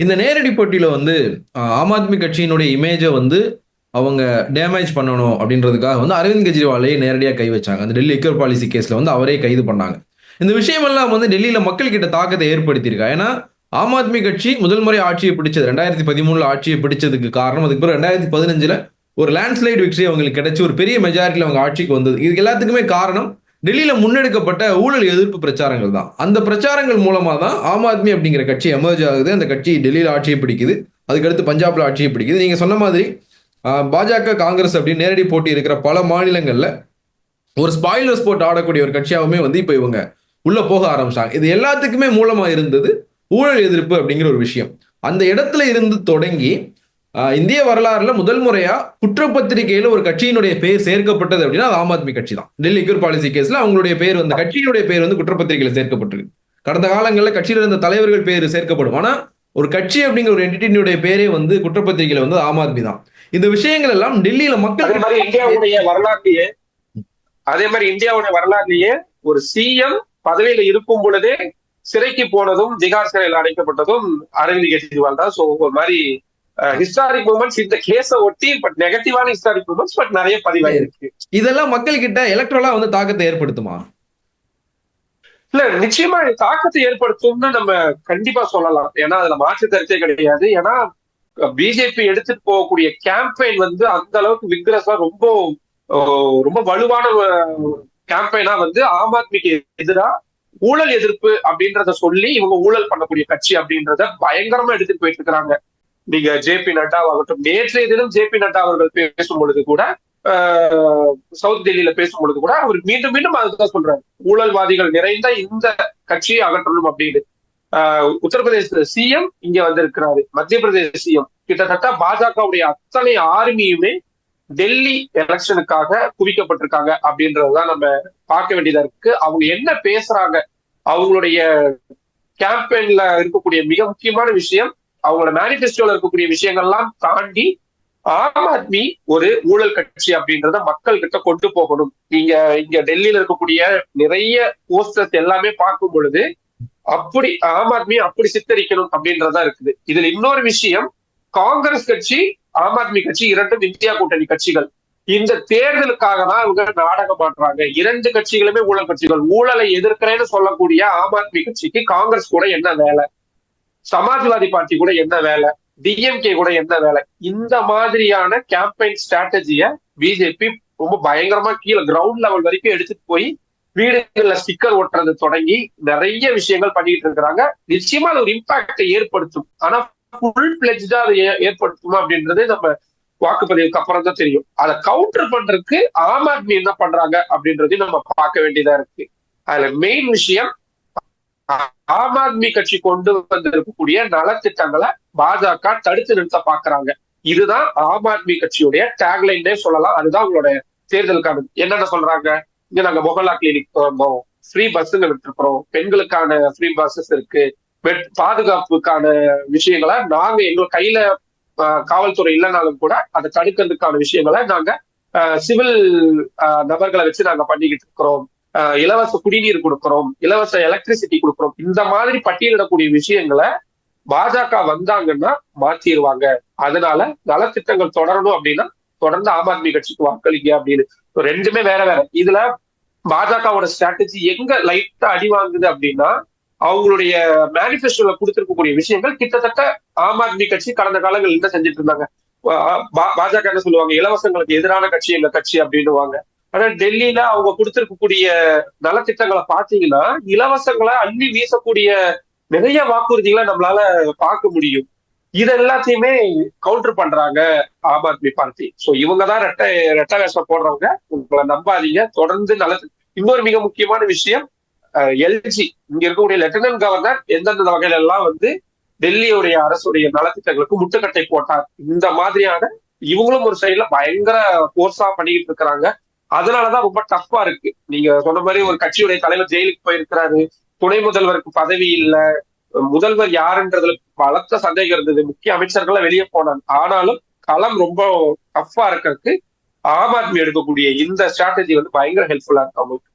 இந்த நேரடி போட்டியில வந்து ஆம் ஆத்மி கட்சியினுடைய இமேஜ வந்து அவங்க டேமேஜ் பண்ணணும் அப்படின்றதுக்காக வந்து அரவிந்த் கெஜ்ரிவாலையே நேரடியா கை வச்சாங்க. அந்த டெல்லி லிக்கர் பாலிசி கேஸ்ல வந்து அவரே கைது பண்ணாங்க. இந்த விஷயமெல்லாம் வந்து டெல்லியில மக்கள் கிட்ட தாக்கத்த ஏற்படுத்தியிருக்கா? ஏன்னா, ஆம் ஆத்மி கட்சி முதல் முறை ஆட்சிய பிடிச்சது 2013ல ஆட்சிய பிடிச்சதுக்கு காரணம், அதுக்கு பிறகு 2015ல ஒரு லேண்ட்ஸ்லைட் விக்டரி அவங்களுக்கு கிடைச்சு ஒரு பெரிய மெஜாரிட்டில அவங்க ஆட்சிக்கு வந்தது. இதுக்கு எல்லாத்துக்குமே காரணம் டெல்லியில முன்னெடுக்கப்பட்ட ஊழல் எதிர்ப்பு பிரச்சாரங்கள் தான். அந்த பிரச்சாரங்கள் மூலமா தான் ஆம் ஆத்மி அப்படிங்கிற கட்சி எமர்ஜ் ஆகுது. அந்த கட்சி டெல்லியில ஆட்சியை பிடிக்குது. அதுக்கடுத்து பஞ்சாப்ல ஆட்சியை பிடிக்குது. நீங்க சொன்ன மாதிரி பாஜக, காங்கிரஸ் அப்படின்னு நேரடி போட்டி இருக்கிற பல மாநிலங்கள்ல ஒரு ஸ்பாயிலர் ஸ்போர்ட் ஆடக்கூடிய ஒரு கட்சியாவுமே வந்து இப்ப இவங்க உள்ள போக ஆரம்பிச்சாங்க. இது எல்லாத்துக்குமே மூலமா இருந்தது ஊழல் எதிர்ப்பு அப்படிங்கிற ஒரு விஷயம். அந்த இடத்துல இருந்து தொடங்கி இந்திய வரலாறுல முதல் முறையா குற்றப்பத்திரிகையில ஒரு கட்சியினுடைய பெயர் சேர்க்கப்பட்டது அப்படின்னா அது ஆம் ஆத்மி கட்சி தான். டெல்லி லிக்கர் பாலிசி கேஸ்ல அவங்களுடைய பேர் வந்து கட்சியினுடைய பேர் வந்து குற்றப்பத்திரிகையில சேர்க்கப்பட்டிருக்கு. கடந்த காலங்களில் கட்சியில இருந்த தலைவர்கள் பேர் சேர்க்கப்படும். ஆனா ஒரு கட்சி அப்படிங்கிற ஒரு என்டிட்டியினுடைய பேரே வந்து குற்றப்பத்திரிகையில வந்து ஆம் ஆத்மி தான். இந்த விஷயங்கள் எல்லாம் டெல்லியில மக்கள் அதே மாதிரி இந்தியாவுடைய வரலாறுலயே ஒரு சிஎம் பதவியில இருக்கும் பொழுதே சிறைக்கு போனதும் திகார் சிறையில் அடைக்கப்பட்டதும் அரவிந்த் கெஜ்ரிவால் தான். சோ ஒரு மாதிரி ஹிஸ்டாரிக் மூமெண்ட்ஸ் இந்த கேஸ ஒட்டி பட் நெகட்டிவான ஹிஸ்டாரிக் மூமெண்ட்ஸ் பட் நிறைய பதிவாயிருக்கு. இதெல்லாம் மக்கள் கிட்ட எலக்ட்ரலா வந்து தாக்கத்தை ஏற்படுத்துமா? இல்ல நிச்சயமா தாக்கத்தை ஏற்படுத்தும்னு நம்ம கண்டிப்பா சொல்லலாம். ஏன்னா அதுல மாற்று கருத்தே கிடையாது. ஏன்னா பிஜேபி எடுத்துட்டு போகக்கூடிய கேம்பெயின் வந்து அந்த அளவுக்கு விக்ரஸா ரொம்ப ரொம்ப வலுவான கேம்பெயினா வந்து ஆம் ஆத்மிக்கு எதிராக ஊழல் எதிர்ப்பு அப்படின்றத சொல்லி இவங்க ஊழல் பண்ணக்கூடிய கட்சி அப்படின்றத பயங்கரமா எடுத்துட்டு போயிட்டு இருக்கிறாங்க. நீங்க ஜே.பி. நட்டாவாகட்டும், நேற்றைய தினம் ஜே.பி. நட்டா அவர்கள் பேசும் பொழுது கூட சவுத் டெல்லியில பேசும் பொழுது கூட அவர் மீண்டும் மீண்டும் அதுதான் சொல்றாரு, ஊழல்வாதிகள் நிறைந்த இந்த கட்சியை அகற்றணும் அப்படின்னு. உத்தரப்பிரதேச சிஎம் இங்க வந்திருக்கிறாரு, மத்திய பிரதேச சிஎம், கிட்டத்தட்ட பாஜகவுடைய அத்தனை ஆர்மியுமே டெல்லி எலெக்ஷனுக்காக குவிக்கப்பட்டிருக்காங்க அப்படின்றதுதான் நம்ம பார்க்க வேண்டியதா இருக்கு. அவங்க என்ன பேசுறாங்க, அவங்களுடைய கேம்பெயின்ல இருக்கக்கூடிய மிக முக்கியமான விஷயம், அவங்களோட மேனிபெஸ்டோல இருக்கக்கூடிய விஷயங்கள்லாம் தாண்டி ஆம் ஆத்மி ஒரு ஊழல் கட்சி அப்படின்றத மக்கள் கிட்ட கொண்டு போகணும். நீங்க இங்க டெல்லியில இருக்கக்கூடிய நிறைய போஸ்டர்ஸ் எல்லாமே பார்க்கும் பொழுது அப்படி ஆம் ஆத்மி அப்படி சித்தரிக்கணும் அப்படின்றதா இருக்குது. இதுல இன்னொரு விஷயம், காங்கிரஸ் கட்சி ஆம் ஆத்மி கட்சி இரண்டும் இந்தியா கூட்டணி கட்சிகள். இந்த தேர்தலுக்காக தான் இவங்க நாடகம் மாட்டுறாங்க. இரண்டு கட்சிகளுமே ஊழல் கட்சிகள். ஊழலை எதிர்க்கிறேன்னு சொல்லக்கூடிய ஆம் ஆத்மி கட்சிக்கு காங்கிரஸ் கூட என்ன வேலை, சமாஜ்வாதி பார்ட்டி கூட என்ன வேலை, டிஎம்கே கூட என்ன வேலை? இந்த மாதிரியான கேம்பெயின் ஸ்ட்ராட்டஜிய பிஜேபி ரொம்ப பயங்கரமா கீழே கிரவுண்ட் லெவல் வரைக்கும் எடுத்துட்டு போய் வீடுகள்ல ஸ்டிக்கர் ஒட்டுறது தொடங்கி நிறைய விஷயங்கள் பண்ணிட்டு இருக்கிறாங்க. நிச்சயமா அது ஒரு இம்பாக்டை ஏற்படுத்தும். ஆனா ஃபுல் பிளெஜ்டா அதை ஏற்படுத்துமா அப்படின்றது நம்ம வாக்குப்பதிவுக்கு அப்புறம் தான் தெரியும். அதை கவுண்டர் பண்றதுக்கு ஆம் ஆத்மி என்ன பண்றாங்க அப்படின்றதையும் நம்ம பார்க்க வேண்டியதா இருக்கு. அதுல மெயின் விஷயம், ஆம் ஆத்மி கட்சி கொண்டு வந்திருக்கக்கூடிய நலத்திட்டங்களை பாஜக தடுத்து நிறுத்த பாக்குறாங்க. இதுதான் ஆம் ஆத்மி கட்சியுடைய டேக்லைன்னே சொல்லலாம். அதுதான் அவங்களோட தேர்தலுக்கான என்னென்ன சொல்றாங்க, இங்க நாங்க மொஹல்லா கிளினிக் திறந்தோம், ஃப்ரீ பஸ்ஸுங்க விட்டுருக்கிறோம், பெண்களுக்கான ஃப்ரீ பஸ்ஸஸ் இருக்கு, பாதுகாப்புக்கான விஷயங்களை நாங்க எங்க கையில காவல்துறை இல்லைனாலும் கூட அதை தடுக்கிறதுக்கான விஷயங்களை நாங்க சிவில் நபர்களை வச்சு நாங்க பண்ணிக்கிட்டு இருக்கிறோம், இலவச குடிநீர் கொடுக்கிறோம், இலவச எலக்ட்ரிசிட்டி கொடுக்கிறோம். இந்த மாதிரி பட்டியலிடக்கூடிய விஷயங்களை பாஜக வந்தாங்கன்னா மாத்திடுவாங்க. அதனால நலத்திட்டங்கள் தொடரணும் அப்படின்னா தொடர்ந்து ஆம் ஆத்மி கட்சிக்கு வாக்களிங்க அப்படின்னு. ரெண்டுமே வேற வேற. இதுல பாஜகவோட ஸ்ட்ராட்டஜி எங்க லைட்டா அடி வாங்குது அப்படின்னா, அவங்களுடைய மேனிபெஸ்டோல கொடுத்திருக்கக்கூடிய விஷயங்கள் கிட்டத்தட்ட ஆம் ஆத்மி கட்சி கடந்த காலங்கள் என்ன செஞ்சுட்டு இருந்தாங்க, பாஜக என்ன சொல்லுவாங்க, இலவசங்களுக்கு எதிரான கட்சி எங்க கட்சி அப்படின்னுவாங்க. ஆனா டெல்லியில அவங்க கொடுத்திருக்கக்கூடிய நலத்திட்டங்களை பாத்தீங்கன்னா இலவசங்களை அள்ளி வீசக்கூடிய நிறைய வாக்குறுதிகளை நம்மளால பார்க்க முடியும். இது எல்லாத்தையுமே கவுண்டர் பண்றாங்க ஆம் ஆத்மி பார்ட்டி. சோ இவங்கதான் ரெட்ட வேஷம் போடுறவங்க, உங்களை நம்பாதீங்க. தொடர்ந்து இன்னொரு மிக முக்கியமான விஷயம், எல்ஜி இங்க இருக்கக்கூடிய லெப்டினன்ட் கவர்னர் எந்தெந்த வகையில எல்லாம் வந்து டெல்லியுடைய அரசுடைய நலத்திட்டங்களுக்கு முட்டுக்கட்டை போட்டார். இந்த மாதிரியான இவங்களும் ஒரு சைட்ல பயங்கர போர்ஸா பண்ணிக்கிட்டு இருக்கிறாங்க. அதனாலதான் ரொம்ப டஃப்பா இருக்கு. நீங்க சொன்ன மாதிரி ஒரு கட்சியுடைய தலைவர் ஜெயிலுக்கு போயிருக்கிறாரு, துணை முதல்வருக்கு பதவி இல்ல, முதல்வர் யாருன்றதுல பலத்த சந்தேகம் இருந்தது, முக்கிய அமைச்சர்கள் வெளியே போனாங்க. ஆனாலும் களம் ரொம்ப டஃப்பா இருக்கிறதுக்கு ஆம் ஆத்மி எடுக்கக்கூடிய இந்த ஸ்ட்ராட்டஜி வந்து பயங்கர ஹெல்ப்ஃபுல்லா இருக்கு அவங்களுக்கு.